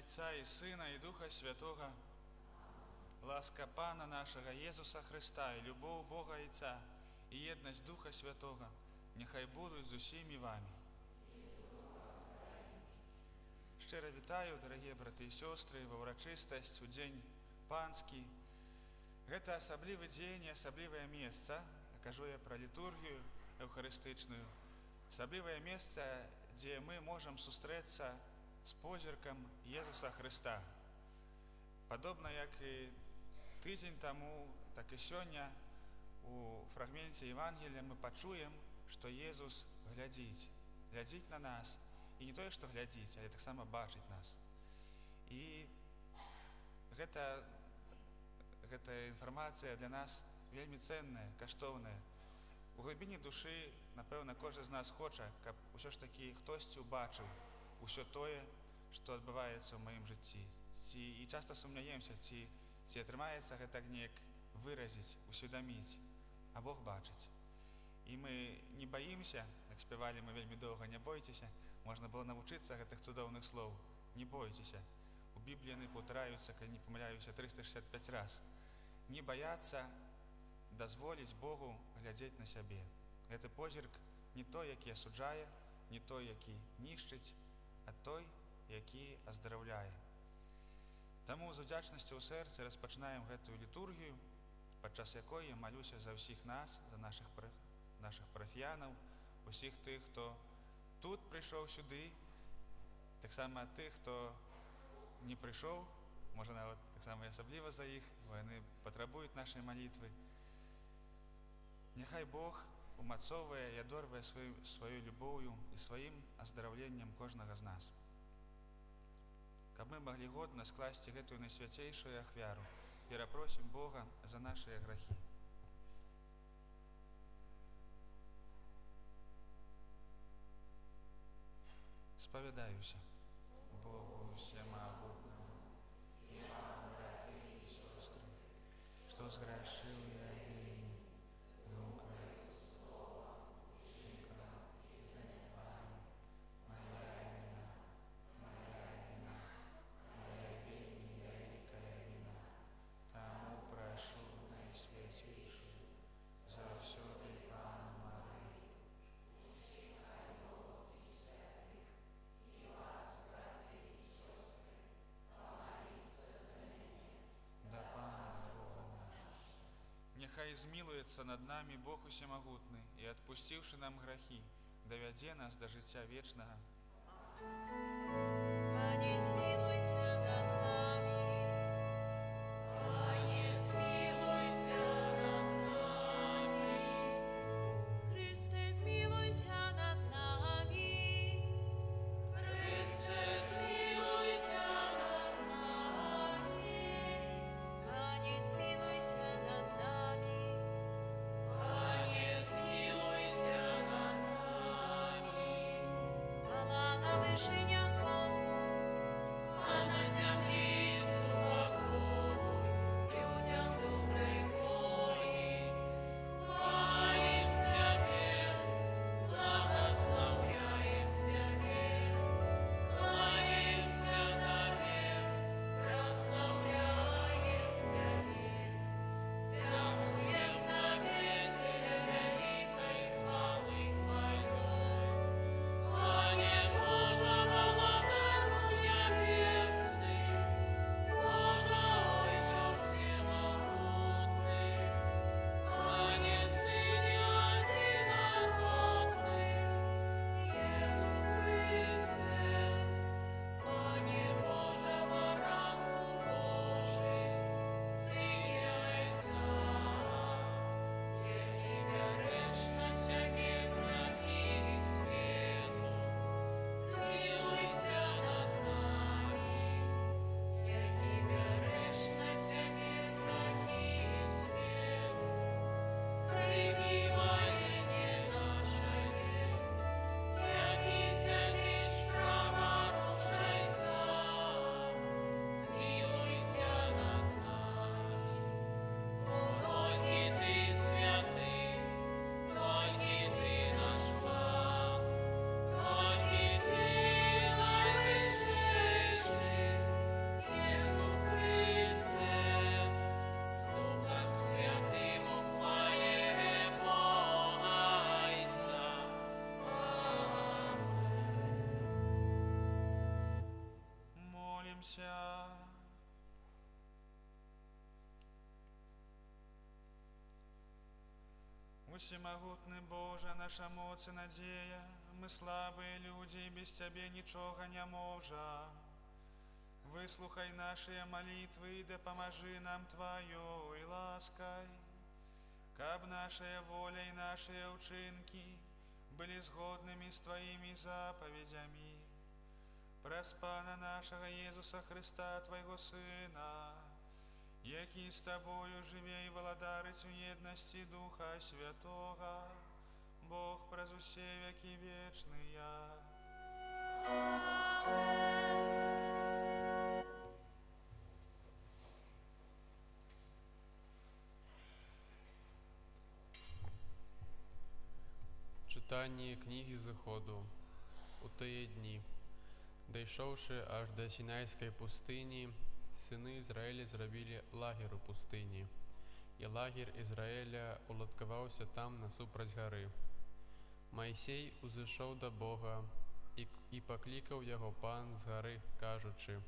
Отца и Сына, и Духа Святого, ласка Пана нашего Иисуса Христа, и любовь Бога Отца, и едность Духа Святого, нехай будуть з усіми вами. Щиро вітаю, дорогі брати і сестри, во урочистость у День Панский. Это особливый день и особливое место, кажу я про литургию евхаристичную, особливое место, где мы можем встретиться с позірком Иисуса Христа. Подобно як и тиждень тому, так и сегодня у фрагменте Евангелия мы почуем, что Иисус глядит на нас. И не то, что глядить, а так само бачить нас. И эта информация для нас вельми ценная, каштовная. У глибині душі, напевно, кожен з нас хоче, щоб усе ж таки хтось убачив усе те, що відбувається в моєму житті. І часто сумняємося, чи отримається це як виразити, усвідомити, а Бог бачить. І ми не боїмося, як співали ми вельми довго, не бойтеся, можна було навчитися цих чудовних слов. Не бойтеся. У Біблії вони повторяються, коли не помиляюся, 365 раз. Не бояться дозволить Богу глядеть на себе. Це позірк не той, який осуджає, не той, який нищить, а той, який оздоровляє. Тому з вдячністю у серці розпочинаємо цю літургію, під час якої молюся за всіх нас, за наших парафіянів, усіх тих, хто тут прийшов сюди, так само тих, хто не прийшов, може навіть так само і особливо за їх, вони потребують нашої молитви. Нехай Бог умацовує і одорвує свою любов'ю і своїм оздоровленням кожного з нас. Каб мы могли годно скласти эту наисвятейшую ахвяру, перепросим Бога за наши грехи. Споведаюся Богу всемогутному и вам, браты и сестры, что сгрешил я вельми, думкой, словом, шиком и занепанием. Моя вина, моя вельми великая вина. Тому прошу наисвятейшую за все ты, Пану Марию, да Пана Бога нашего. Нехай змилуется над нами Бог всемогутный и, отпустивший нам грехи, доведе нас до життя вечного. Пане, змилуйся над нами. Пане, змилуйся над нами. Христе, змилуйся над нами. Христе, змилуйся над нами. Пане, змилуйся над нами. Пане, змилуйся над нами. Хвала на вишенях Богу, а на землі спокой людям доброї волі. Хвалим Тебе, благословляем Тебе, кланяемся Тебе, прославляем Тебе, дякуем Тебе для великой хвалы Твоей. Пане Боже, Помолимся. Усемогутный Боже, наша моц и надея, мы слабые люди, и без Тебе ничего не можем. Выслухай наши молитвы, да поможи нам Твоей лаской, каб наша воля и наши учинки были сгодными с Твоими заповедями. Праз Пана нашего Иисуса Христа, Твоего Сына, який с Тобою живе и владарить у едности Духа Святого, Бог праз усе веки вечные. Читання книги Заходу. У тії дні, дійшовши аж до Сінайської пустині, сини Ізраїля зробили лагер у пустині, і лагер Ізраїля уладкувався там насупроть гори. Мойсей узійшов до Бога, і покликав його пан з гори, кажучи: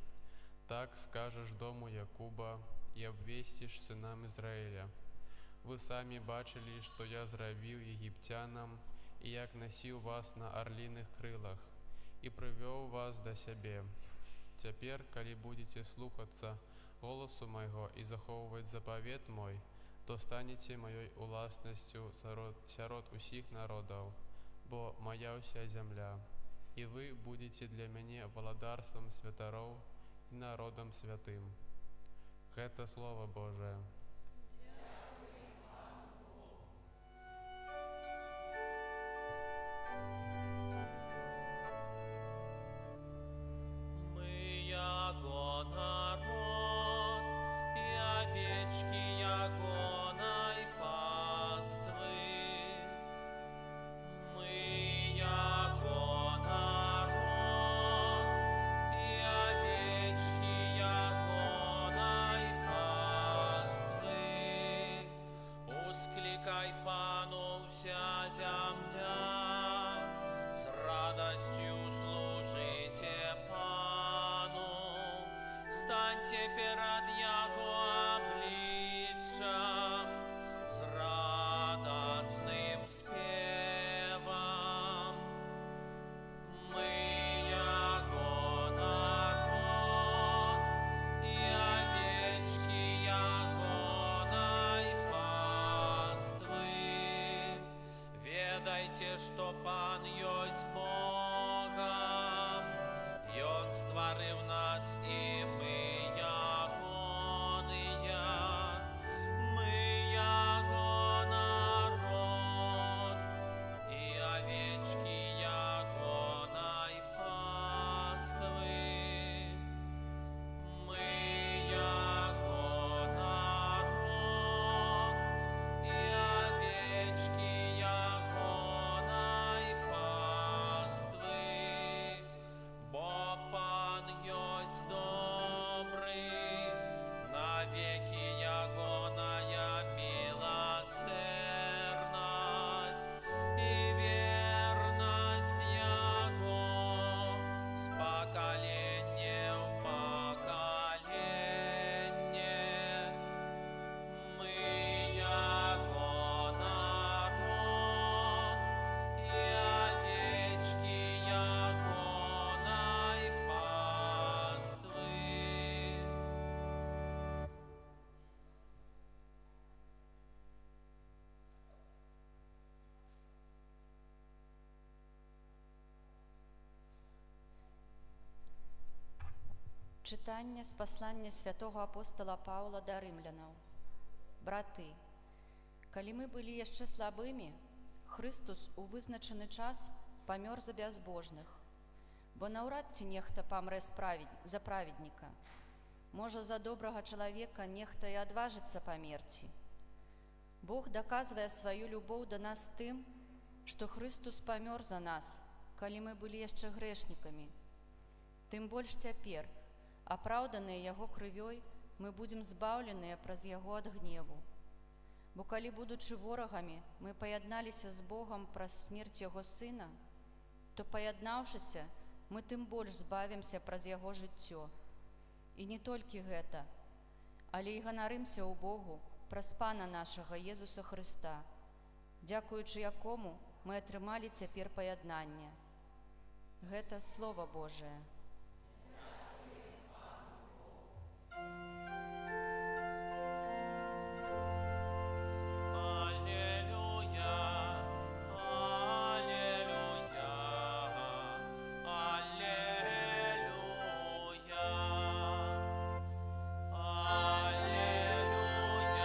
«Так скажеш дому Якуба, і обвістиш синам Ізраїля. Ви самі бачили, що я зробив єгиптянам, і як носив вас на орлиних крилах, і привів вас до себе. Тепер, коли будете слухатися голосу моєго і заховувати заповіт мой, то станете моєю уласністю сярод усіх народів, бо моя вся земля, і ви будете для мене володарством святаров і народом святим». Це Слово Боже. Мы яго народ, и овечки ягоной паствы. Мы яго народ, и овечки ягоной паствы. Ускликай Пану вся земля, с радостью служите Пану, станьте перед Яго обличьем с радостным спевом. Мы Яго народ, и овечки Ягоной паствы. Ведайте, что Пан есть Богом, и Он створив нас, и мы Ягония. Мы Яго народ, и овечки Ягоной паствы. Мы Яго народ, и овечки Ягоной паствы. Бо Пан есть добрый, навеки Ягоная милосердность и верность Яго с поколения в поколение. Мы Яго народ, и овечки Ягоной паствы. Читання з послання святого апостола Павла до римлянаў. Браты, калі мы былі яшчэ слабымі, Христус у вызначаны час памёр за бязбожных, бо наўрад ці нехта памрэ за праведніка. Можа, за добрага чалавека нехта і адважыцца памерці. Бог даказвае сваю любоў да нас тым, што Христус памёр за нас, калі мы былі яшчэ грэшнікамі. Тым больш цяпер, апраўданыя Яго крывёй, мы будзем збаўленыя праз Яго ад гневу. Бо калі, будучы ворагамі, мы паядналіся з Богам праз смерць Яго Сына, то, паяднаўшыся, мы тым больш збавімся праз Яго жыццё. І не толькі гэта, але і ганарымся ў Богу праз Пана нашага Езуса Хрыста, дзякуючы якому мы атрымалі цяпер паяднанне. Гэта Слова Божае. Аллилуйя, аллилуйя, аллилуйя. Аллилуйя,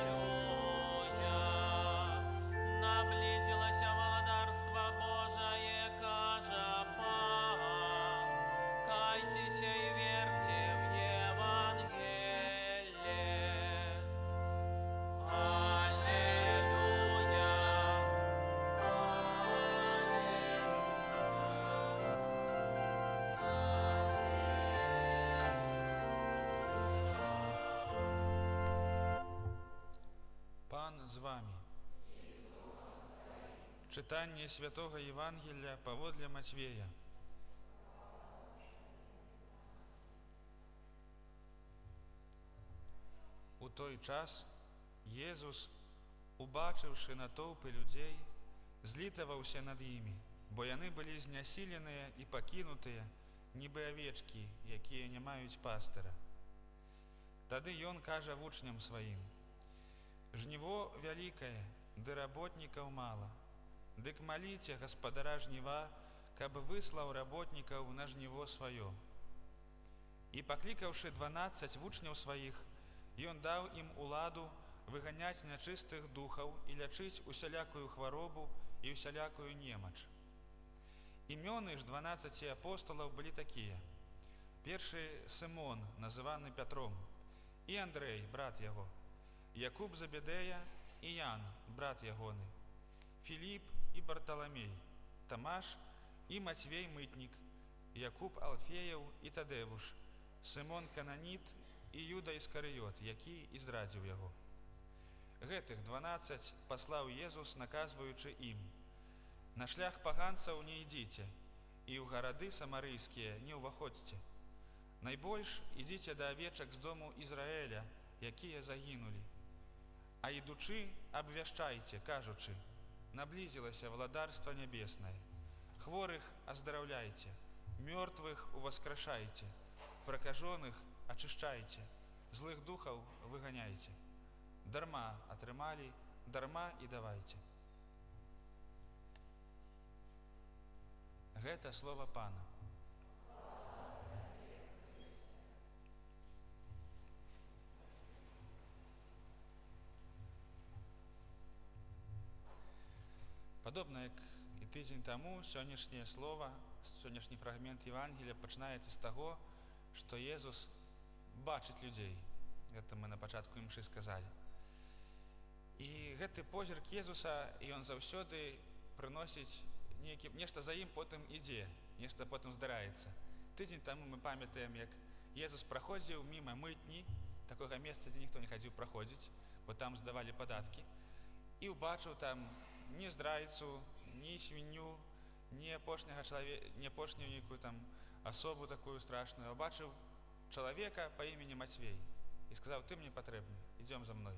аллилуйя, аллилуйя. Наблизилося владарство Божие, кажа Пан. Кайтеся и верьте в Евангелие. Аллилуйя, Пан з вами. Читання Святого Євангелія паводле Матвея. У той час Єзус, убачивши натовпи людей, злітаваўся над імі, бо яны былі знясіленыя і пакінутыя, нібы авечкі, якія не маюць пастыра. Тады ён кажа вучням сваім: «Жніво вялікае, ды работнікаў мала. Дык маліце гаспадара жніва, каб выслаў работнікаў на жніво сваё». І паклікаўшы 12 вучняў сваіх, ён даў ім уладу выганяць нячыстых духаў і лячыць усялякую хваробу і усялякую немач. Імёны ж 12 апостолаў былі такія: першы Сымон, называны Пятром, і Андрэй, брат яго, Якуб Забедея і Ян, брат ягоны, Філіп і Барталамей, Тамаш і Мацвей мытнік, Якуб Алфеяў і Тадэвуш, Сымон Кананіт і Юда Іскарыёт, які і здрадзіў яго. Гэтых 12 паслаў Езус, наказваючы ім: «На шлях паганцаў не ідзіце, і ў гарады самарыйскія не ўваходзьце. Найбольш ідзіце да авечак з дому Ізраэля, якія загінулі. А ідучы, абвяшчайце, кажучы: наблізілася владарства нябеснае. Хворых аздараўляйце, мёртвых уваскрашайце, пракажоных ачышчайце, злых духаў выганяйце. Дарма атрымалі, дарма і давайце». Гэта слова Пана. Падобна як і тыдзень таму, сённяшняе слова, сённяшні фрагмент Евангелія пачынаецца з таго, што Езус бачыць людзей. Гэта мы на пачатку імшы сказалі. І гэты позірк Езуса, і ён заўсёды прыносіць нешта за ім потым ідзе, нешта потым здараецца. Тыдзень таму мы памятаем, як Езус праходзіў міма мытні, такога месца, дзе ніхто не хадзіў праходзіць, бо там здавалі падаткі, і ўбачыў там ні здрайцу, ні свінню, ні апошнюю нейкую там асобу такую страшную, а бачыў чалавека па імені Мацвей і сказаў: «Ты мне патрэбны, ідзём за мной».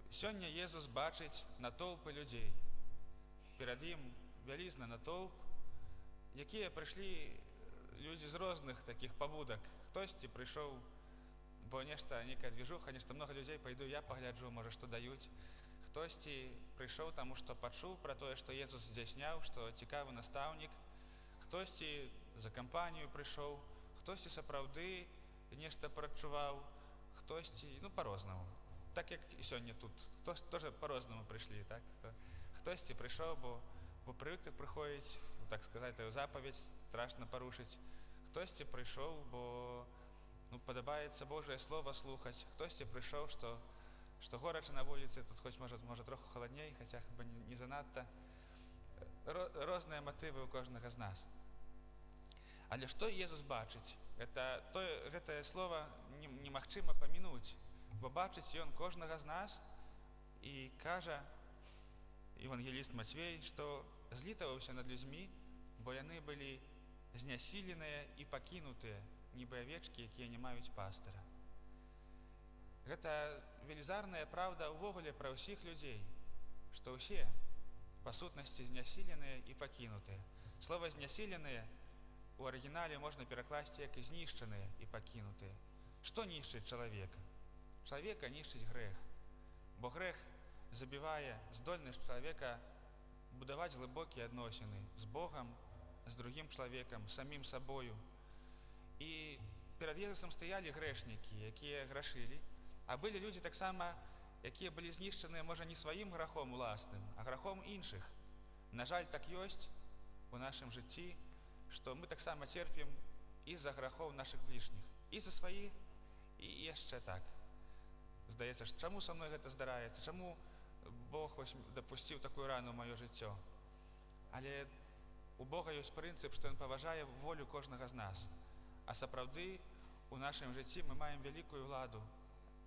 Сёння Езус бачыць натоўпы людзей. Перад ім вялізны натоўп, якія прыйшлі людзі з розных такіх пабудак. Хтосьці прыйшоў, бо нешта, нейкая движуха, нешта много людзей, пайду я пагляджу, можа, што даюць. Хтосьці прыйшоў таму, што пачуў пра тое, што Езус здзяйсняў, што цікавы настаўнік. Хтосьці за кампанію прыйшоў, хтосьці сапраўды нешта прачуваў, хтосьці, па-рознаму. Так як і сёння тут, тоже по-рознаму прыйшлі, так? Хтосьці прыйшоў, бо прывык так прыходзіць, так сказаць, тую запаведь страшна парушыць. Хтосьці прыйшоў, бо падабаецца Божае Слова слухаць. Хтосьці прыйшоў, што горача на вуліцы, тут хоць можа троху халадней, хаця не занадта. Розныя матывы ў кожнага з нас. Але што Езус бачыць? Гэтае слова немагчыма памінуць, бо бачыць ён кожнага з нас і кажа: евангеліст Матвей, што злітаваўся над людзьмі, бо яны былі знясіленыя і пакінутыя, нібы авечкі, якія не маюць пастыра. Гэта велізарная праўда ўвогуле пра ўсіх людзей, што ўсе па сутнасці знясіленыя і пакінутыя. Слова «знясіленыя» у арыгінале можна перакласці як і знішчаныя і пакінутыя. Што нішчыць чалавека? Чалавека нішчыць грэх, бо грэх забівае здольнасць чалавека будаваць глыбокія адносіны з Богам, з другім чалавекам, самім сабою. І перад Езусам стаялі грэшнікі, якія грашылі, а былі людзі таксама, якія былі знішчаныя, можа, не сваім грахом уласным, а грахом іншых. На жаль, так ёсць у нашым жыцці, што мы таксама церпім і за грахоў нашых бліжніх, і за сваі, і яшчэ так. Здаецца, чаму са мной гэта здараецца, чаму Бог дапусціў такую рану ў маё жыццё. Але у Бога ёсць прынцып, што Ён паважае волю кожнага з нас. А сапраўды у нашым жыцці мы маем вялікую ўладу,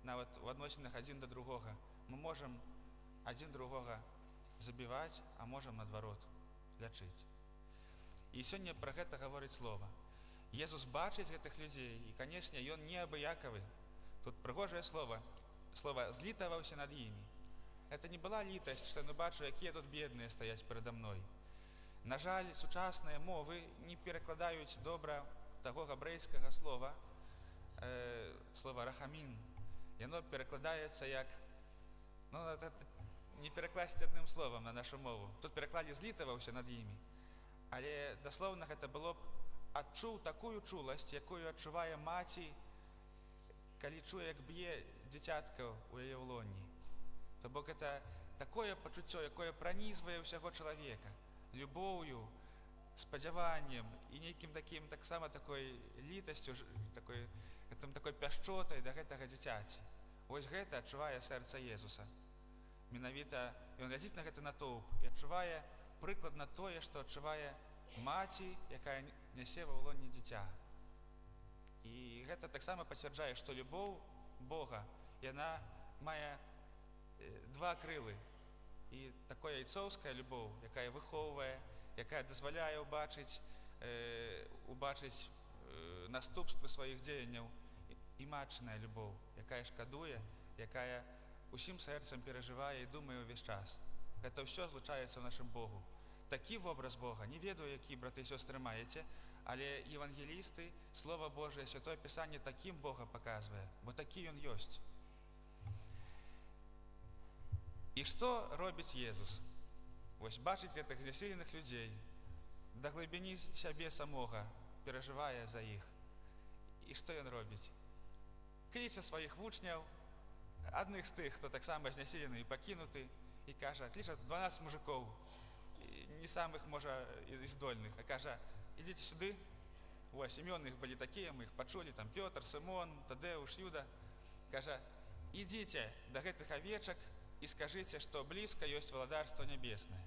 нават у адносінах адзін да другога. Мы можам адзін другога забіваць, а можам, наадварот, лячыць. І сёння пра гэта гаворыць слова. Езус бачыць гэтых людзей, і, канешне, Ён неабыякавы. Тут прыгожае слова «злітаваўся над імі». Гэта не была літасць, што я бачу, якія тут бедныя стаяць перада мной. На жаль, сучасныя мовы не перакладаюць добра таго габрэйскага слова «рахамін». Яно перакладаецца як, не перакласці адным словам на нашу мову. Тут пераклалі «злітаваўся над імі». Але даслоўна гэта было б «адчуў такую чуласць, якую адчувае маці, калі чуе, як б'е дзіцятка ў яе лоні». То бок гэта такое пачуццё, якое пранізвае ўсяго чалавека, любоўю, спадзяваннем і нейкім такім таксама такой літасцю, такой пяшчотай да гэтага дзіцяці. Вось гэта адчувае сэрца Езуса. Менавіта ён глядзіць на гэты натоўп і адчувае прыкладна тое, што адчувае маці, якая нясе ва ўлоне дзіця. І гэта таксама пацвярджае, што любоў Бога, яна мае два крылы. І такая айцоўская любоў, якая выхоўвае, якая дазваляе убачыць наступствы сваіх дзеянняў, і матчыная любоў, якая шкадуе, якая усім сэрцам перажывае і думае ўвесь час. Гэта ўсё злучаецца ў нашым Богу. Такі вобраз Бога, не ведаю, які, браты і сёстры, маеце, але евангелісты, Слова Божие, Святое Пісанне такім Бога паказвае, бо такі Ён ёсць. І што робіць Езус? Вось бачыць гэтых знясіленых людзей, да глыбіні сябе самога перажывае за іх. І што ён робіць? Кліча сваіх вучняў, адных з тых, хто таксама знясілены і пакінуты, і кажа, кліча 12 мужикоў, не самых, можа, і здольных, а кажа, ідзіце сюды. Вось, імёны іх былі такія, мы іх пачулі, там Пётр, Сымон, Тадэуш, Юда. Кажа, ідзіце да гэтых авечак і скажыце, што блізка ёсць валадарства нябеснае.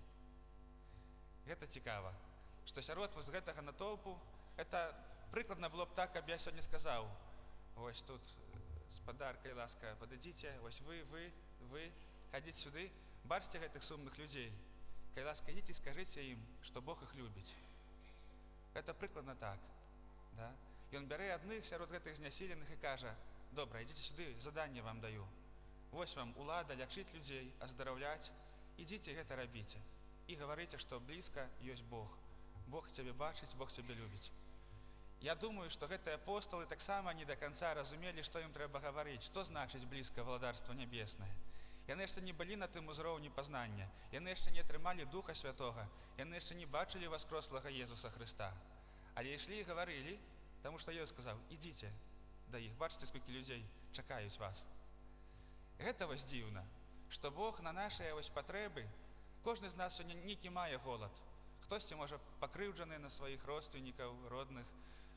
Гэта цікава, што сярод вось гэтага натоўпу, это прыкладна было б так, каб я сёння сказаў. Вось тут, спадар, калі ласка, падыдзіце, вось вы, хадзіце сюды, бачце гэтых сумных людзей. Калі ласка, ідзіце і скажыце ім, што Бог іх любіць. Гэта прыкладна так. Да? Ён бярэ адных сярод гэтых знясіленых і кажа, добра, ідзіце сюды, заданне вам даю. Вось вам улада лячыць людзей, аздараўляць, ідзіце гэта рабіце. І гаварыце, што блізка ёсць Бог. Бог цябе бачыць, Бог цябе любіць. Я думаю, што гэтыя апосталы таксама не да канца разумелі, што ім трэба гаварыць, што значыць блізка валадарства нябеснае. Яны яшчэ не былі на тым узроўні пазнання, яны яшчэ не атрымалі Духа Святога, яны яшчэ не бачылі воскрослага Езуса Хрыста. Але ішлі і гаварылі, таму што Езус сказаў, ідзіце да іх, бачыце, сколькі людзей чакаюць вас. Гэта вось дзіўна, што Бог на нашыя вось патрэбы, кожны з нас сёння нейкі мае голад. Хтосьці, можа, пакрыўджаны на сваіх родственнікаў, родных,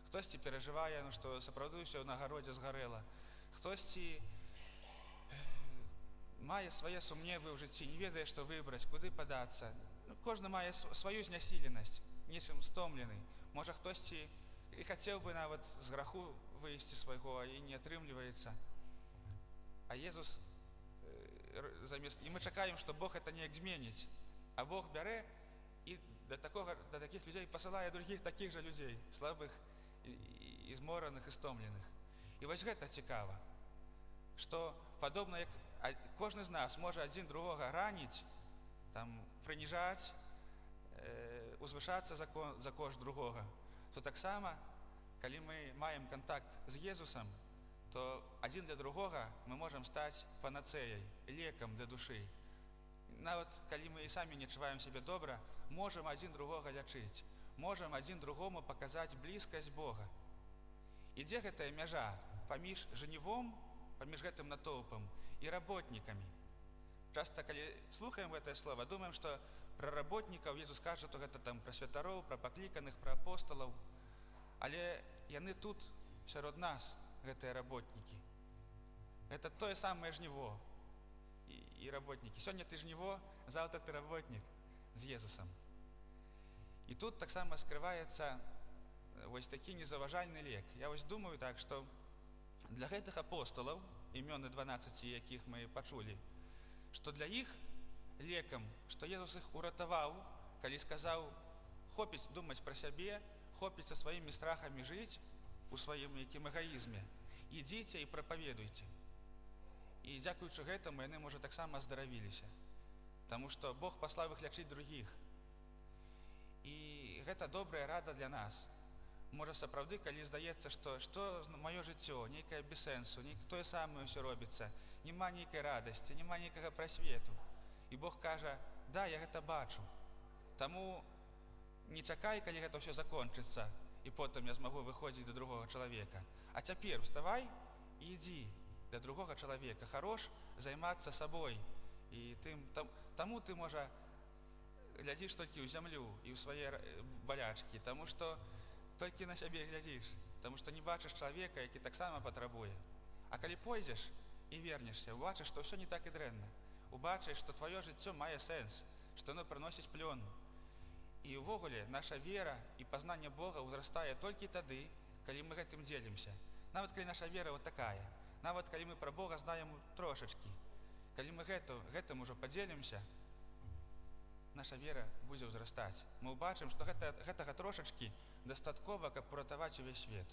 хтосьці перажывае, што сапраўды ўсё на гародзе згарэла, хтосьці мае свае сумневы ў жыцці, не ведае, што выбраць, куды падацца. Кожны мае сваю знясіленасць, нечым стомлены. Можа, хтосьці і хацеў бы нават з граху выйсці свайго, і не атрымліваецца. А Езус, і мы чакаем, што Бог гэта неяк зменіць. А Бог бярэ і да такіх людзей пасылае другіх такіх жа людзей, слабых і змораных і стомленых. І вось гэта цікава, што падобна як кожны з нас можа адзін другога раніць, там прыніжаць, узвышацца за кошт другога, то таксама, калі мы маем кантакт з Езусам, то адзін для другога мы можам стаць панацэяй, лекам для душы. Нават калі мы і самі не адчуваем сябе добра, можам адзін другога лячыць, можам адзін другому паказаць блізкасць Бога. І дзе гэтая мяжа паміж жнівом, паміж гэтым натоўпам і работнікамі? Часта, калі слухаем гэтае слово, думаем, што пра работнікаў Езус кажа, то гэта там пра святароў, пра пакліканых, пра апосталаў. Але яны тут, сярод нас, гэтыя работнікі. Гэта тое самае жніво і работнікі. Сёння ты жніво, заўтра ты работнік з Езусам. І тут таксама скрываецца вось такі незаважальны лек. Я вось думаю так, што для гэтых апосталаў, імёны 12, якіх мы пачулі, што для іх лекам, што Езус іх уратаваў, калі сказаў, хопіць думаць пра сябе, хопіць са сваімі страхамі жыць у сваім якім эгаізме, ідзіце і прапаведуйце. І дзякуючы гэтаму яны, можа, таксама аздаравіліся, таму што Бог паслаў іх лячыць другіх. І гэта добрая рада для нас. Можа, сапраўды, калі здаецца, што маё жыццё, нейкае без сэнсу, тое самае ўсё робіцца, няма нейкай радасці, няма нейкага прасвету. І Бог кажа, да, я гэта бачу. Таму не чакай, калі гэта ўсё закончыцца, і потым я змагу выходзіць да другога чалавека. А цяпер уставай і ідзі да другога чалавека. Харош займацца сабой. І таму ты, можа, глядзіш толькі ў зямлю і ў свае балячкі, таму што толькі на сябе глядзіш, таму што не бачыш чалавека, які таксама патрабуе. А калі пойдзеш і вернешся, убачыш, што ўсё не так і дрэнна. Убачыш, што тваё жыццё мае сэнс, што яно прыносіць плён. І ўвогуле наша вера і пазнанне Бога ўзрастае толькі тады, калі мы гэтым дзелімся. Нават калі наша вера вот такая, нават калі мы пра Бога знаем трошачкі, калі мы гэтым ужо падзелімся, наша вера будзе ўзрастаць. Мы ўбачым, што гэтага трошачкі дастаткова, каб уратаваць увесь свет.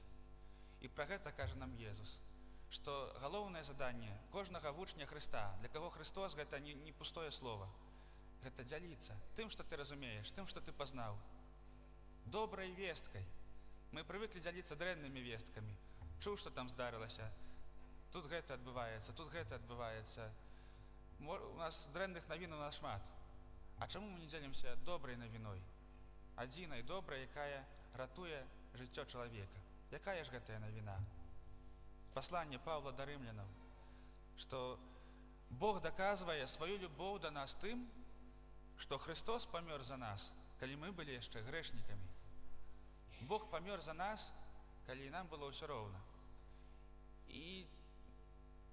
І пра гэта кажа нам Езус, што галоўнае заданне кожнага вучня Хрыста, для каго Христос гэта не пустое слово, гэта дзяліцца тым, што ты разумееш, тым, што ты пазнаў. Добрай весткай. Мы прывыклі дзяліцца дрэннымі весткамі. Чуў, што там здарылася. Тут гэта адбываецца, тут гэта адбываецца. У нас дрэнных навін у нас шмат. А чаму мы не дзелімся добрай навіной? Адзінай добрай, якая ратуе жыццё чалавека. Якая ж гэтая навіна? Пасланне Паўла да рымлянаў, што Бог даказвае сваю любоў да нас тым, што Христос памёр за нас, калі мы былі яшчэ грэшнікамі. Бог памёр за нас, калі нам было ўсё роўна. І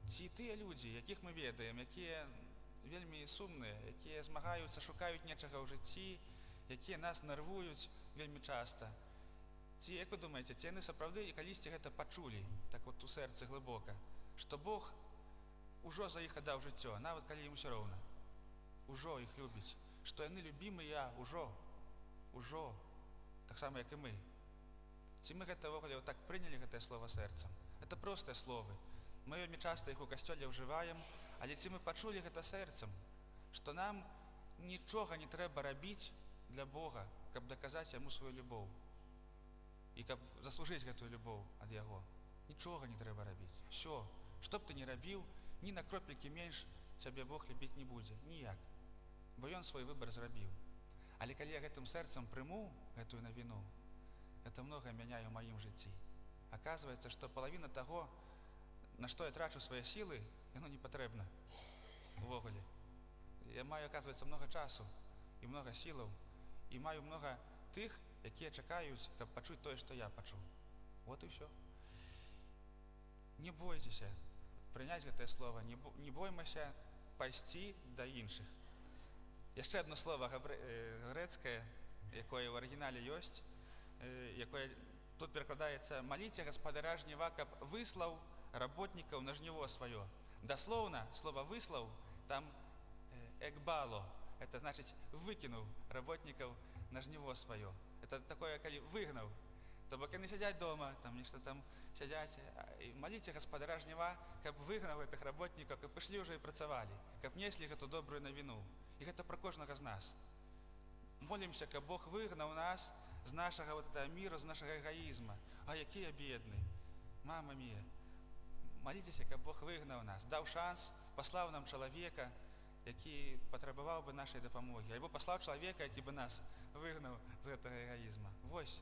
ці тыя людзі, якіх мы ведаем, якія вельмі сумныя, якія змагаюцца, шукаюць нечага ў жыцці, якія нас нервуюць вельмі часта, ці, як вы думаеце, ці яны сапраўды і калісьці гэта пачулі, так от у сэрцы глыбока, што Бог ужо за іх аддаў жыццё, нават калі ім усё роўна, ужо іх любіць, што яны любімыя ужо, таксама як і мы. Ці мы гэта ўвогуле так прынялі гэтае слово сэрцам? Гэта простыя словы. Мы вельмі часта іх у касцёле ўжываем, але ці мы пачулі гэта сэрцам, што нам нічога не трэба рабіць для Бога, каб даказаць яму сваю любоў і каб заслужыць гэтую любоў ад яго. Нічога не трэба рабіць. Усё, што б ты не рабіў, ні на кропелькі менш цябе Бог любіць не будзе, ніяк, бо ён свой выбар зрабіў. Але калі я гэтым сэрцам прыму гэтую навіну, гэта многае мяняе ў маім жыцці. Аказваецца, што палавіна таго, на што я трачу свае сілы, яно не патрэбна увогуле. Я маю, аказваецца, многа часу і многа сілаў, і маю многа тых, якія чакаюць, каб пачуць тое, што я пачуў. Вот і ўсё. Не бойцеся прыняць гэтае слово, не боймася пайсці да іншых. Яшчэ одно слово грэцкае, якое ў арыгінале ёсць, якое тут перакладаецца: «Маліце гаспадаря жніва, каб выслаў работнікаў на жніво сваё». Даслоўна, слова «выслаў» там «экбало». это значит выкинул работников на жніво свое. Это такое, коли выгнал. То бок яны сядзяць дома, там нешта там сядзяць, і маліце гаспадара жніва, каб выгнаў гэтых работнікаў, каб ішлі ўжо і працавалі, каб неслі гэту добрую навіну. І гэта пра кожнага з нас. Молімся, каб Бог выгнаў нас з нашага вот этого міру, з нашага эгоізма. А які я бедны. Мама мія, маліцеся, каб Бог выгнаў нас, даў шанс, паслаў нам чалавека, які патрабаваў бы нашай дапамогі, альбо паслаў чалавека, які бы нас выгнаў з гэтага эгоізма. Вось,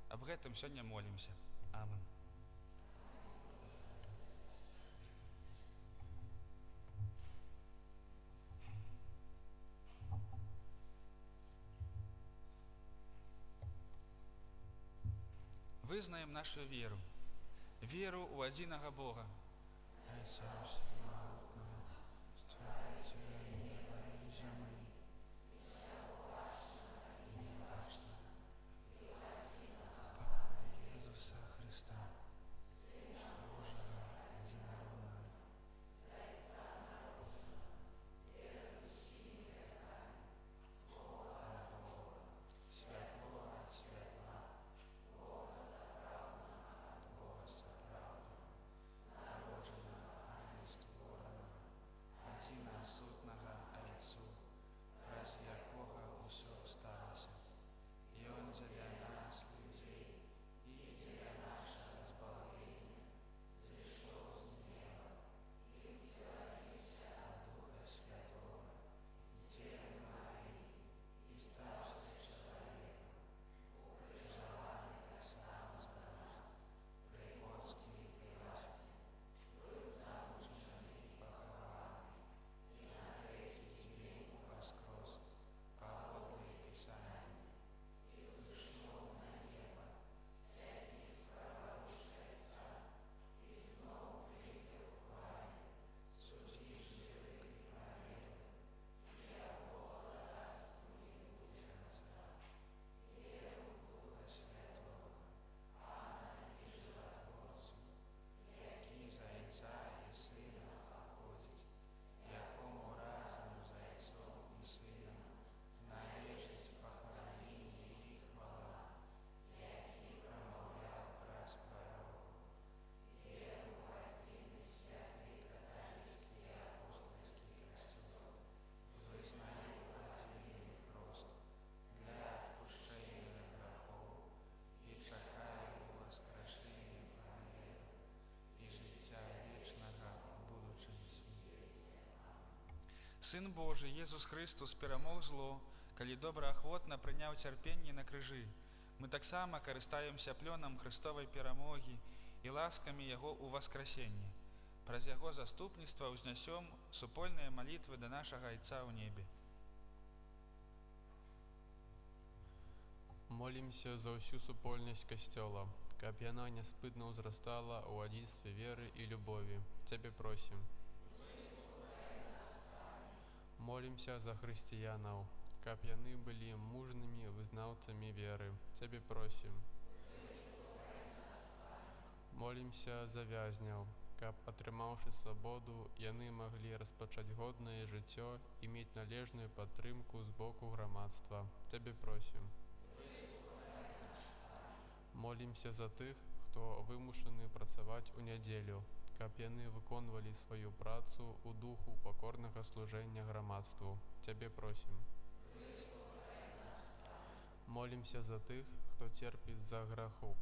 аб гэтым сёння молімся. Амен. Вызнаем нашу веру. Веру у адзінага Бога. Сын Божий, Єсус Христос, перамог зло, калі добраахвотна прыняў цярпенне на крыжы. Мы таксама карыстаемся плёнам Христовай перамогі і ласкамі Яго ў васкрасенні. Праз Яго заступніцтва ўзнясём супольныя малітвы да нашага Айца ў небе. Молімся за ўсю супольнасць Касцёла, каб яна няспытна ўзрастала ў адзінстве веры і любові. Цябе просім. Молімся за хрысціянаў, каб яны былі мужнымі вызнаўцамі веры. Цябе просім. Молімся за вязняў, каб, атрымаўшы свабоду, яны маглі распачаць годнае жыццё і мець належную падтрымку з боку грамадства. Цябе просім. Молімся за тых, хто вымушаны працаваць у нядзелю, каб яны выконвалі сваю працу ў духу пакорнага служэння грамадству. Цябе просім. Молімся за тых, хто церпіць з-за граху,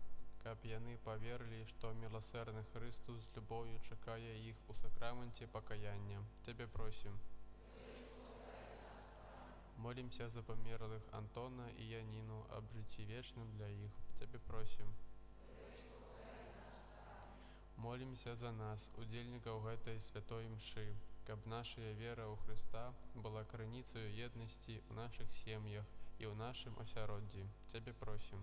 каб яны паверылі, што міласэрны Хрыстус з любоўю чакае іх у сакраменце пакаяння. Цябе просім. Молімся за памерлых Антона і Яніну аб жыцці вечным для іх. Цябе просім. Молімся за нас, удзельнікаў гэтай святой мшы, каб нашая вера ў Хрыста была крыніцаю еднасці ў нашых сем'ях і ў нашым асяроддзі. Цябе просім.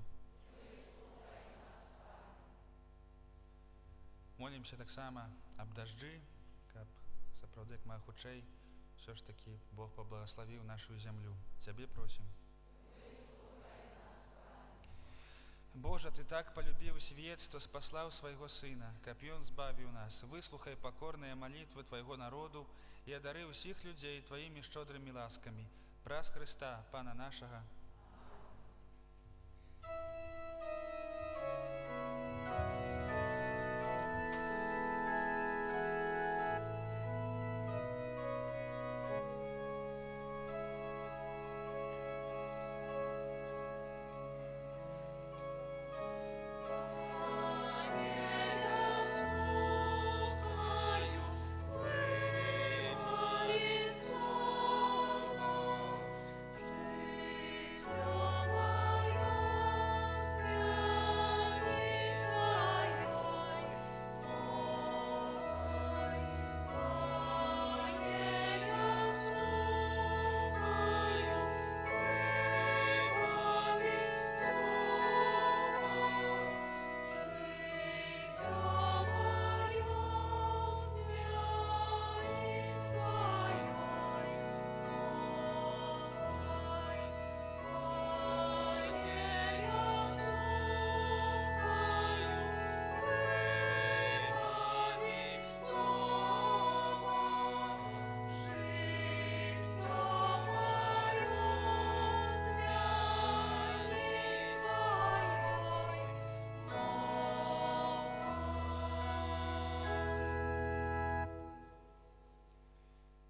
Молімся таксама аб дажджы, каб сапраўды як мага хутчэй все ж таки Бог поблагословіў нашу зямлю. Цябе просім. Боже, Ты так полюбіў свет, што спаслаў свайго Сына, каб Ён збавіў нас. Выслухай пакорныя малітвы Твайго народу і адарыў усіх людзей Тваімі шчодрымі ласкамі. Праз Христа, Пана нашага.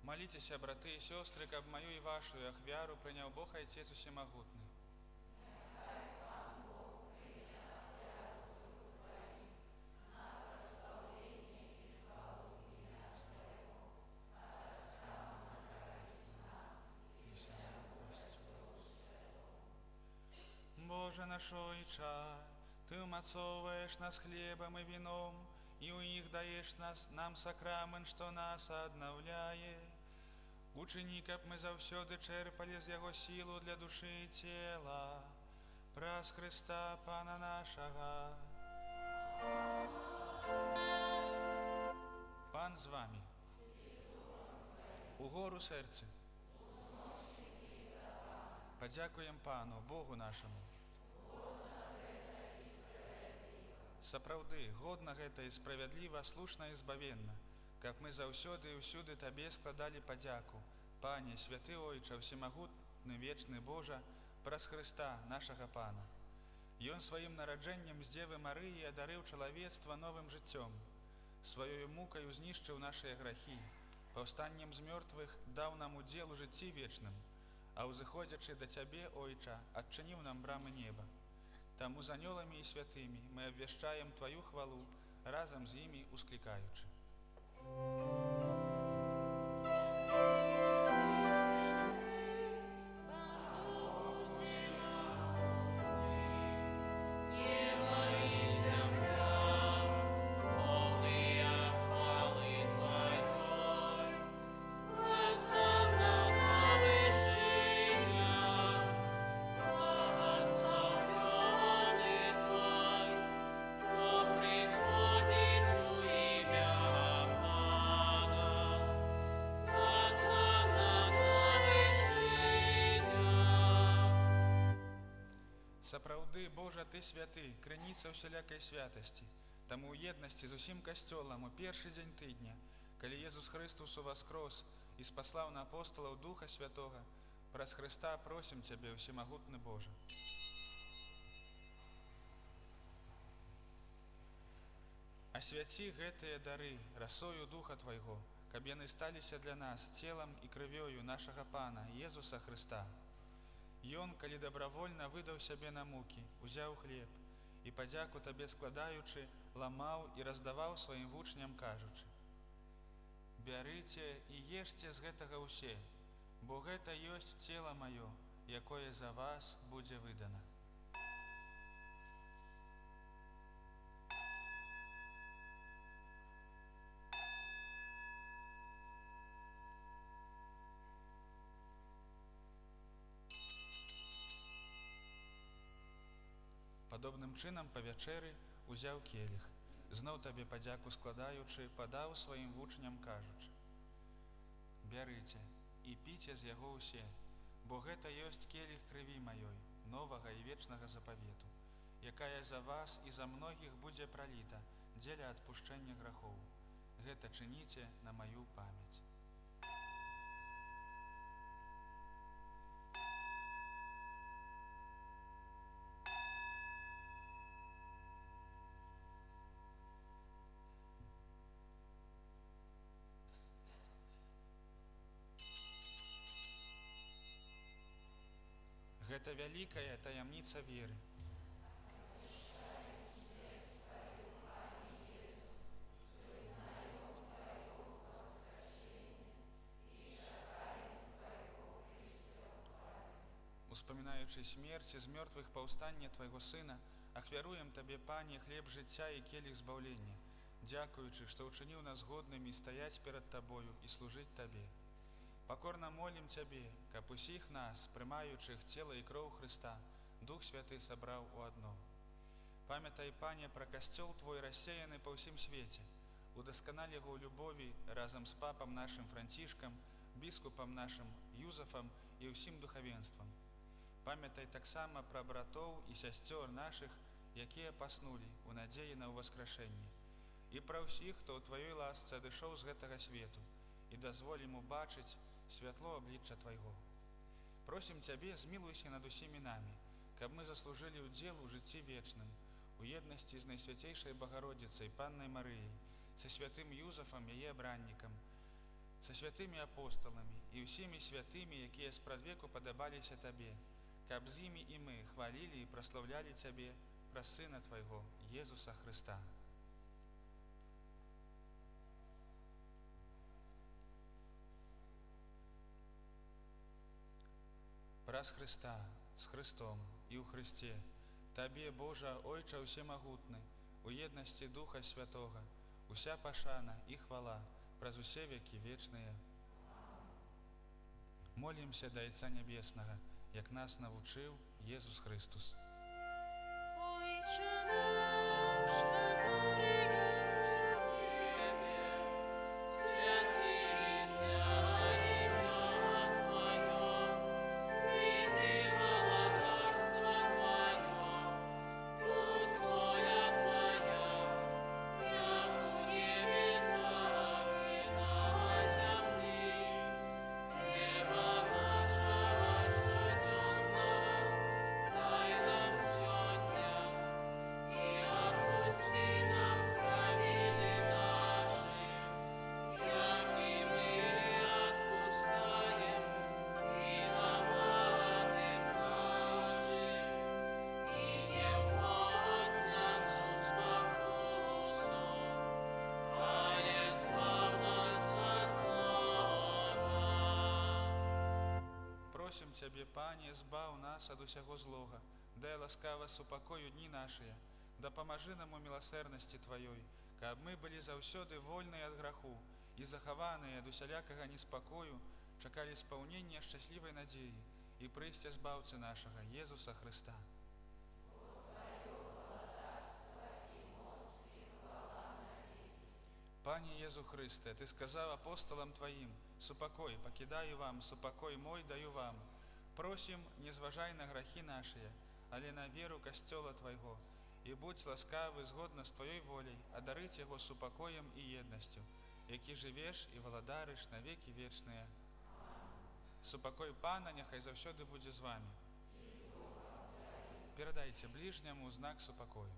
Молитеся, браты и сестры, каб мою и вашу ахвяру принял Бог Отец Всемогутный. Боже наш Ойча, Ты умацовываешь нас хлебом и вином, и у них даешь нам сакрамент, что нас обновляет. Учини, каб мы завсёды черпали з Яго силу для души и тела. Праз Христа, Пана нашага. Пан з вами. Угору серце. Подякуем Пану, Богу нашему. Сапраўды, годна гэта і справядліва, слушна і збавенна, каб мы заўсёды і ўсюды Табе складалі падзяку, Пане, святы Ойча, всемагутны, вечны Божа, праз Христа, нашага Пана. Ён сваім нараджэннем з Дзевы Марыі адарыў чалавецтва новым жыццём, сваёю мукаю знішчыў нашыя грахі, паўстаннем з мёртвых даў нам удзел у жыцці вечным, а ўзыходзячы да Цябе, Ойча, адчыніў нам брамы неба. Таму з анёламі і святымі мы абвяшчаем Тваю хвалу, разам з імі усклікаючы. Сапраўды, Божа, Ты святы, крыніца ўсялякай святасці. Таму ў еднасці з усім касцёлам у першы дзень тыдня, калі Езус Христус уваскрос і спаслаў на апосталаў Духа Святога, праз Христа просім Цябе, всемагутны Божа. Асвяці гэтыя дары расою Духа Твайго, каб яны сталіся для нас целам і крывёю нашага Пана, Езуса Христа. Ён, калі добравольна выдаў сябе на мукі, узяў хлеб і, падзяку Табе складаючы, ламаў і раздаваў сваім вучням, кажучы: «Бярыце і ешце з гэтага ўсе, бо гэта ёсць цела маё, якое за вас будзе выдана». Падобным чынам па вячэры узяў келіх, зноў Табе падзяку складаючы, падаў сваім вучням, кажучы: «Бярыце і піце з яго ўсе, бо гэта ёсць келіх крыві маёй, новага і вечнага запавету, якая за вас і за многіх будзе праліта дзеля адпушчэння грахоў. Гэта чыніце на маю памяць». Гэта вялікая таямніца веры. Успамінаючы смерць з мёртвых паўстання Твайго Сына, ахвяруем Табе, Пане, хлеб жыцця і келіх збаўлення, дзякуючы, што ўчыніў нас годнымі стаяць перад Табою і служыць Табе. Пакорна молім Цябе, каб усіх нас, прымаючых цела і кроў Хрыста, Дух Святы сабраў у адно. Памятай, Пане, пра касцёл Твой рассеяны па ўсім свеце, удасканалі яго ў любові разам з папам нашым Францішкам, біскупам нашым Юзафам і ўсім духавенствам. Памятай таксама пра братоў і сясцёр нашых, якія паснулі у надзеі на ўваскрашэнне, і пра ўсіх, хто ў Тваёй ласцы адышоў з гэтага свету, і дазволь ім убачыць святло аблічча Твайго. Просім Цябе, змілуйся над усімі намі, каб мы заслужылі ўдзел у жыцці вечным, у еднасці з Найсвяцейшай Багародзіцай, Паннай Марыяй, са святым Юзафам, яе абраннікам, са святымі апосталамі і ўсімі святымі, якія спрадвеку падабаліся Табе, каб з імі і мы хвалілі і праслаўлялі Цябе праз Сына Твайго, Езуса Хрыста. Праз Хрыста, з Хрыстом і ў Хрысце, Табе, Божа, Ойча ўсемагутны, у еднасці Духа Святога, уся пашана і хвала праз усе векі вечныя. Молімся да Айца Нябеснага, як нас навучыў Езус Христус. Отче наш, который есть в небе, святися имя Твое, приди во царство Твое, будь воля Твоя, як у небе, так и на земле. Хлеба нашего ежедневного дай нам сегодня, и отпусти нам провины наши, як и мы отпускаем виноватым нашим. И не вводь нас в спокусу, але избавь нас от злого. Просім Цябе, Пане, збаў нас ад усяго злога, дай ласкава супакою дні нашыя, дапамажы нам у міласэрнасці Тваёй, каб мы былі заўсёды вольныя ад граху і захаваныя ад усялякага неспакою, чакалі спаўнення шчаслівай надзеі і прыйсця збаўцы нашага, Езуса Хрыста. Пане Езу Христе, Ты сказав апостолам Твоїм: «Супокой покидаю вам, супокой мой даю вам». Просим, не зважай на грахи наши, але на веру костела Твоего, и будь ласкавы згодно с Твоей волей, одарить его супокоем и едностью, які живеш и владариш на веки вечные. Супокой Пана нехай завсёды буде з вами. Передайте ближнему знак супокою.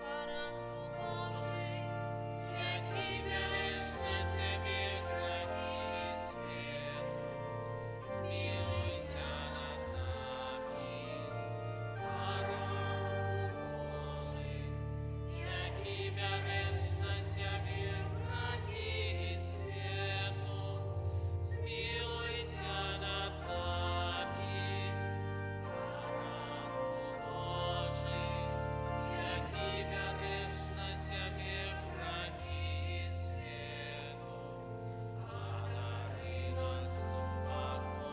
Baranku Bożий, jaki bierzesz na siebie grzechy światu, zmiłuj się nad nami. Baranku Bożий, jaki bierzesz na siebie grzechy światu, zmiłuj się nad nami. Baranku Bożий, jaki bierzesz na siebie grzechy światu, одари нас упокоем.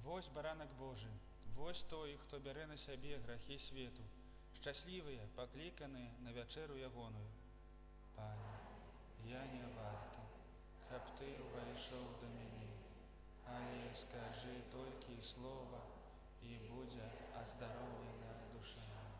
Вось баранак Божий, Вось той, хто бярэ на сябе грахі свету, шчаслівыя, пакліканыя на вячэру ягоную. Пане, я не варты, каб ты ўвайшоў да мяне, але скажы толькі слова, і будзе аздароўлена душа моя.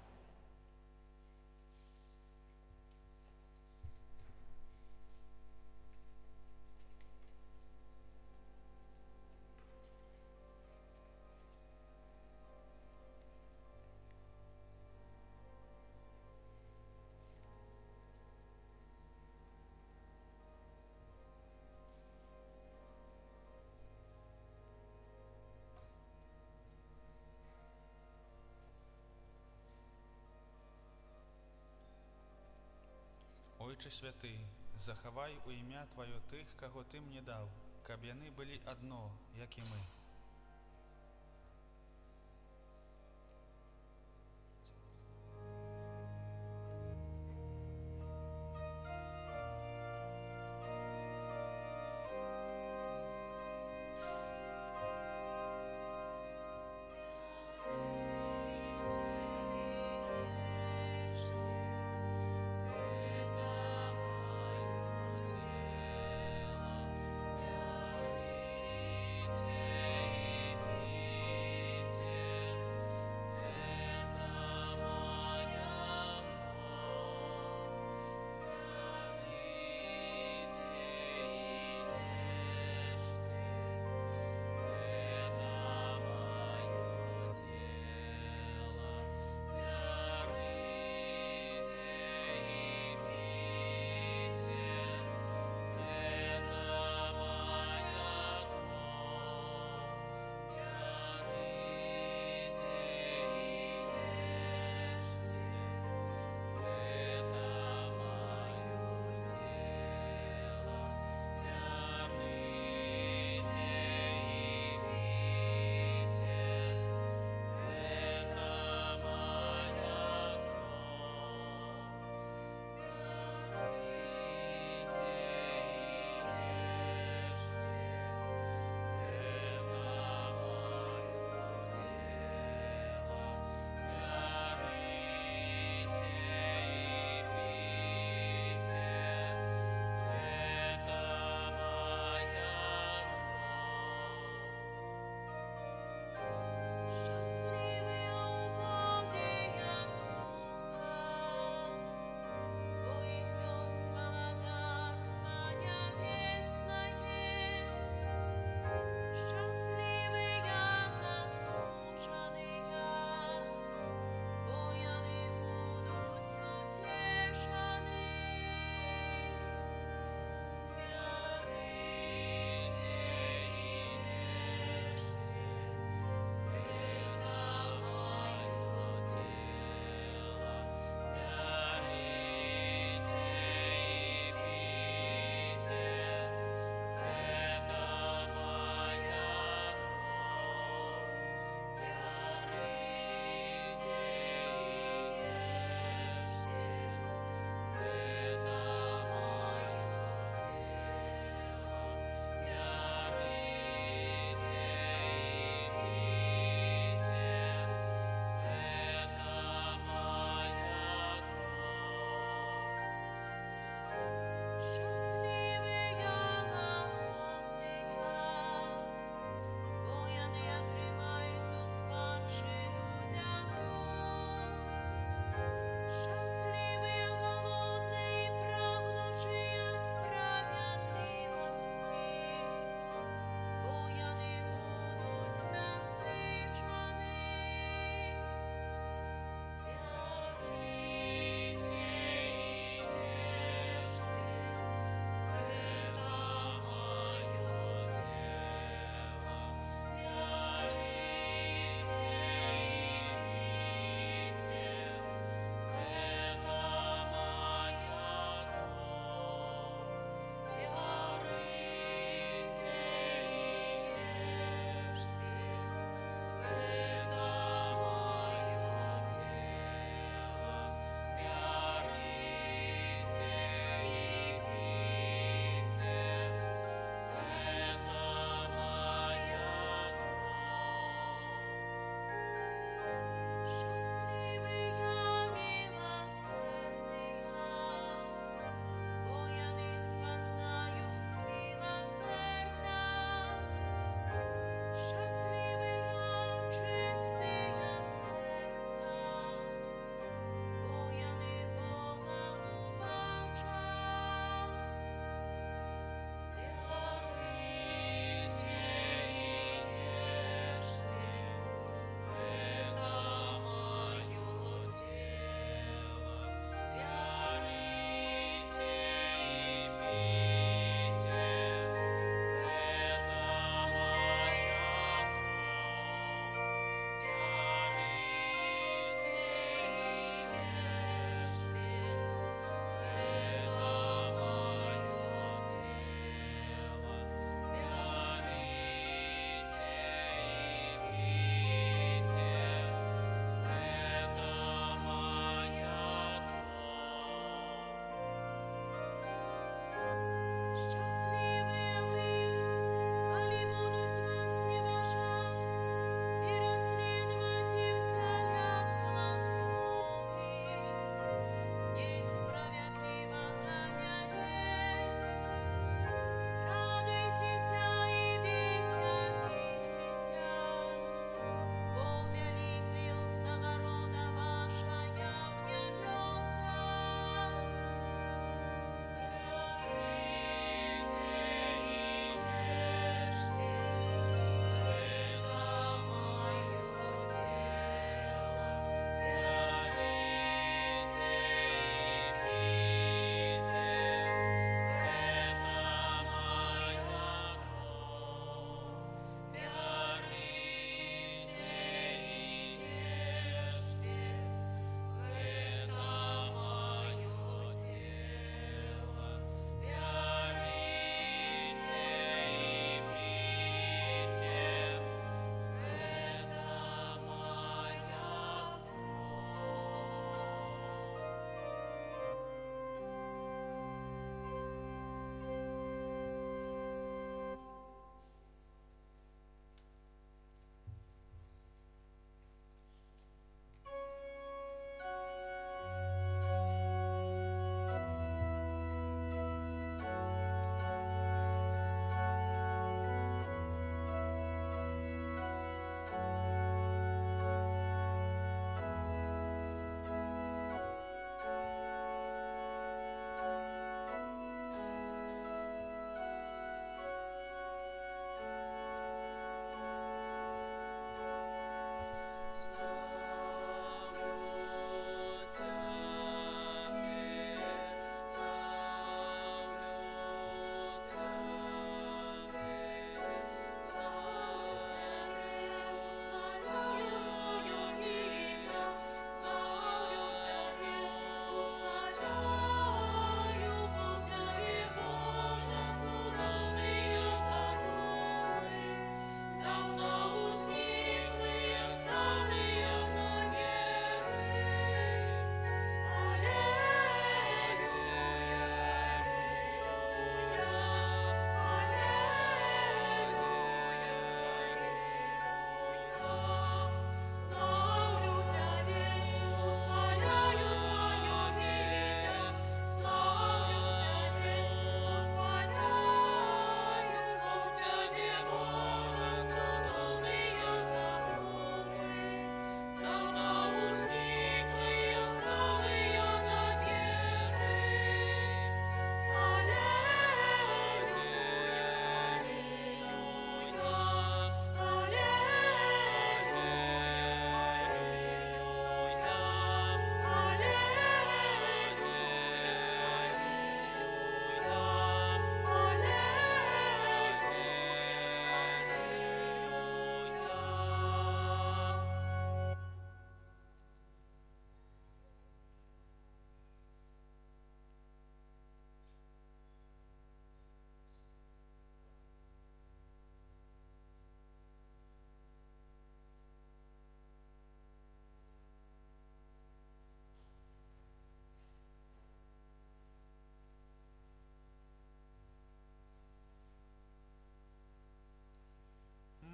Ойче святы, захавай у імя Тваё тых, каго Ты мне даў, каб яны былі адно, як і мы. Ісце,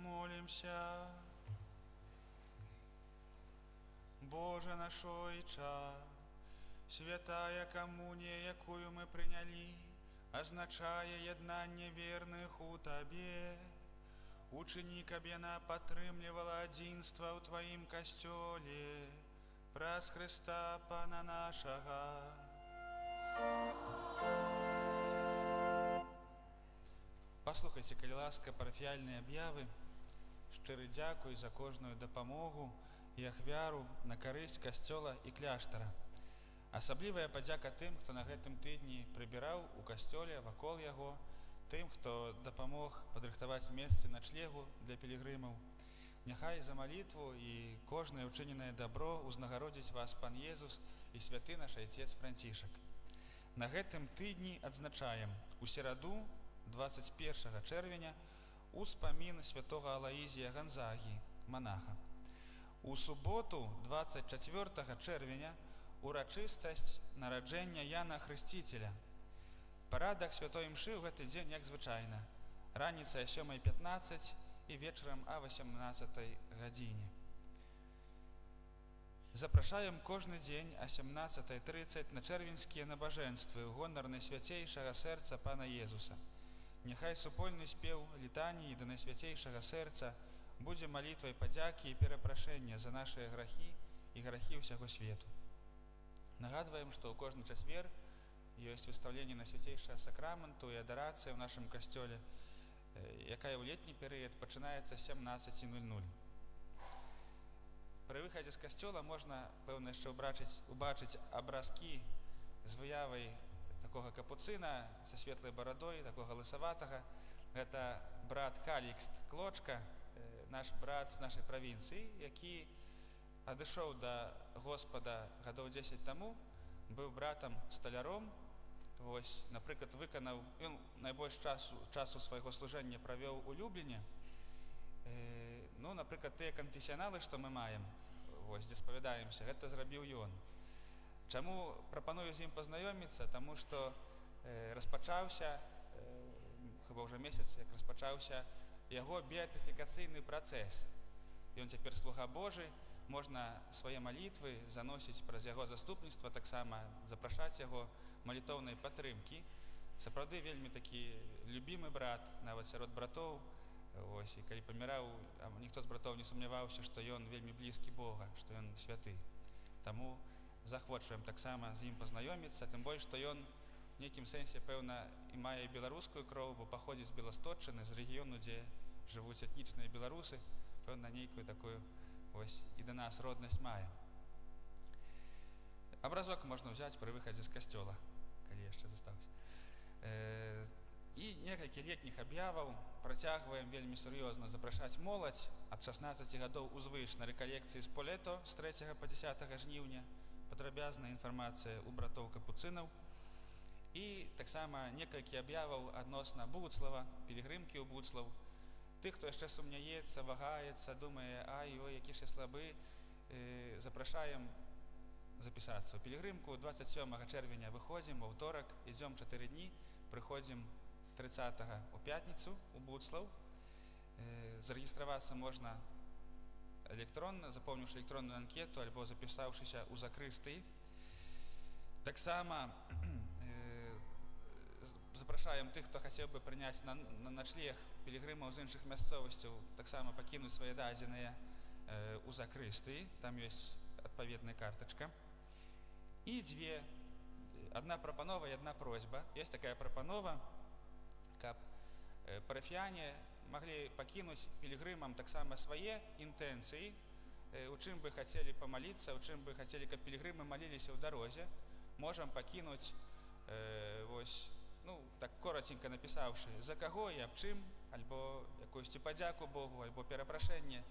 Молимся. Боже наш Ойча, святая коммуния, якую мы приняли, означає єднання верных у Табе. Учини, каб яна падтрымлівала адзінства ў Тваім касцёле, праз Христа Пана нашага. Паслухайце, калі ласка, парафіяльныя аб'явы. Шчыры дзякуй за кожную дапамогу і ахвяру на карысць касцёла і кляштара. Асаблівая падзяка тым, хто на гэтым тыдні прыбіраў у касцёле вакол яго, тым, хто дапамог падрыхтаваць месцы начлегу для пілігрымаў. Няхай за малітву і кожнае ўчыненае дабро узнагародзіць вас Пан Езус і святы наш Айцец Францішак. На гэтым тыдні адзначаем у сераду 21 чэрвеня успамін святога Алаізія Гонзагі, манаха. У суботу 24 чэрвеня урачыстасць нараджэння Яна Хрысціцеля. Парадак святой імшы ў гэты дзень як звычайна. Раніцай о 7:15 і вечарам о 18 гадзіне. Запрашаем кожны дзень о 17:30 на чэрвеньскія набажэнствы ў гонар найсвяцейшага сэрца Пана Езуса. Няхай супольны спеў літаніі да найсвяцейшага сэрца будзе малітвай падзякі і перапрашэння за нашыя грахі і грахі ўсяго свету. Нагадваем, што ў кожны чацвер ёсць выстаўленне найсвяцейшага сакраменту і адарацыя ў нашым касцёле, якая ў летні перыяд пачынаецца з 17:00. Пры выхадзе з касцёла можна, пэўна, яшчэ убачыць абразкі з выявай такога капуцына са светлай барадой, такога лысаватага. Гэта брат Калікст Клочка, наш брат з нашай правінцыі, які адышоў да Господа гадоў 10 таму, быў братам сталяром. Вось, напрыклад, выканаў, ён найбольш часу свайго служэння правёў у Любліне. Напрыклад, тыя канфесіяналы, што мы маем, вось, дзе спавядаемся, гэта зрабіў ён. Чаму прапаную з ім пазнаёміцца? Таму што распачаўся, хіба ўжо месяц, як распачаўся яго беатыфікацыйны працэс. Ён цяпер слуга Божы, можна свае малітвы заносіць праз яго заступніцтва, таксама запрашаць яго малітоўнай падтрымкі. Сапраўды вельмі такі любімы брат, нават сярод братоў. Вось, і калі паміраў, ніхто з братоў не сумняваўся, што ён вельмі блізкі Бога, што ён святы. Таму захвочваем таксама з ім пазнаёміцца, тым больш, што ён в нейкім сэнсе, пэўна, і мае беларускую кроў, бо паходзіць з Беласточчыны, з рэгіёну, дзе жывуць этнічныя беларусы, пэўна, нейкую такую вось і да нас роднасць мае. Абразок можна ўзяць пры выхадзе з касцёла, калі яшчэ застаўся. І некалькі летніх аб'яваў працягваем вельмі сур'ёзна запрашаць моладзь ад 16 гадоў узвыш на рэкалекцыі з Полето з 3 па 10 жніўня. Падрабязная інфармацыя ў братоў капуцынаў. І таксама некалькі аб'яваў адносна Буцлава, пілігрымкі ў Буцлаў. Тых, хто яшчэ сумняецца, вагаецца, думае, ой, які ж я слабы, запрашаем запісацца ў пілігрымку. 27 чэрвеня выходзім, у аўторак, ідзём 4 дні, прыходзім 30-го у пятніцу у Буцлаў. Зарэгістравацца можна электронна, запоўніўшы электронную анкету альбо запісаўшыся ў закрыстыі. Таксама запрашаем тых, хто хацеў бы прыняць на начлег пілігрымаў з іншых мясцовасцяў, таксама пакінуць свае дадзеныя ў закрыстыі, там ёсць адпаведная картачка. І адна прапанова і адна просьба. Ёсць такая прапанова, каб парафіяне маглі пакінуць пілігрымам таксама свае інтэнцыі, у чым бы хацелі памаліцца, у чым бы хацелі, каб пілігрымы маліліся ў дарозе. Можам пакінуць, так коротенька напісаўшы, за каго і аб чым, альбо якуюсьці падзяку Богу, альбо перапрашэнне.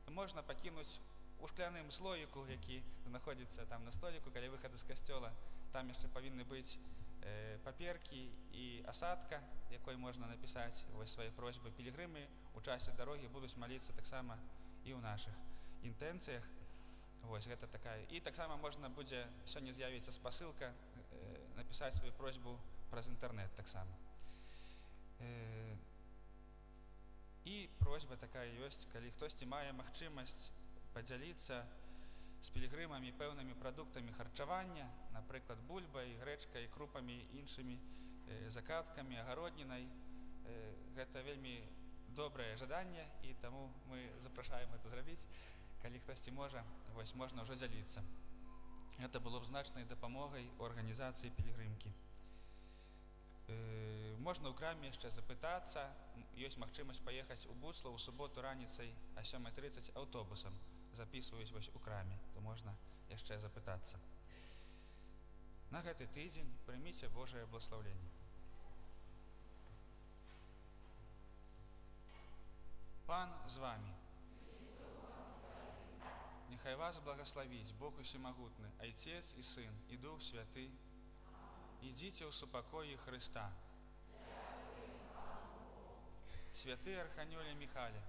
Можна пакінуць у шкляным слоіку, які знаходзіцца там на століку, каля выхаду з касцёла. Там яшчэ павінны быць паперкі і асадка, якой можна напісаць свае просьбы. Пілігрымы у часе дарогі будуць маліцца таксама і ў нашых інтэнцыях. Гэта такая. І таксама можна будзе, сёння з'явіцца спасылка, напісаць сваю просьбу праз інтэрнэт таксама. І просьба такая ёсць, калі хтосьці мае магчымасць падзяліцца з пілігрымамі пэўнымі прадуктамі харчавання, напрыклад, бульбай, грэчкай, крупамі, іншымі закаткамі, агароднінай. Гэта вельмі добрае жаданне, і таму мы запрашаем гэта зрабіць. Калі хтосьці можа, можна ўжо дзяліцца. Гэта было б значнай дапамогай у арганізацыі пілігрымкі. Можна ў краме яшчэ запытацца. Ёсць магчымасць паехаць у Буцлаў у суботу раніцай а 7:30 аўтобусам. Запісваюць у краме, то можна яшчэ запытацца. На гэты тыдзень прыміце Божае благословенне. Пан з вами. Нехай вас благословіць Бог усемагутны, Айцец і Сын, і Дух Святы. Ідзіце ў супакоі Хрыста. Святый Арханёле Михале,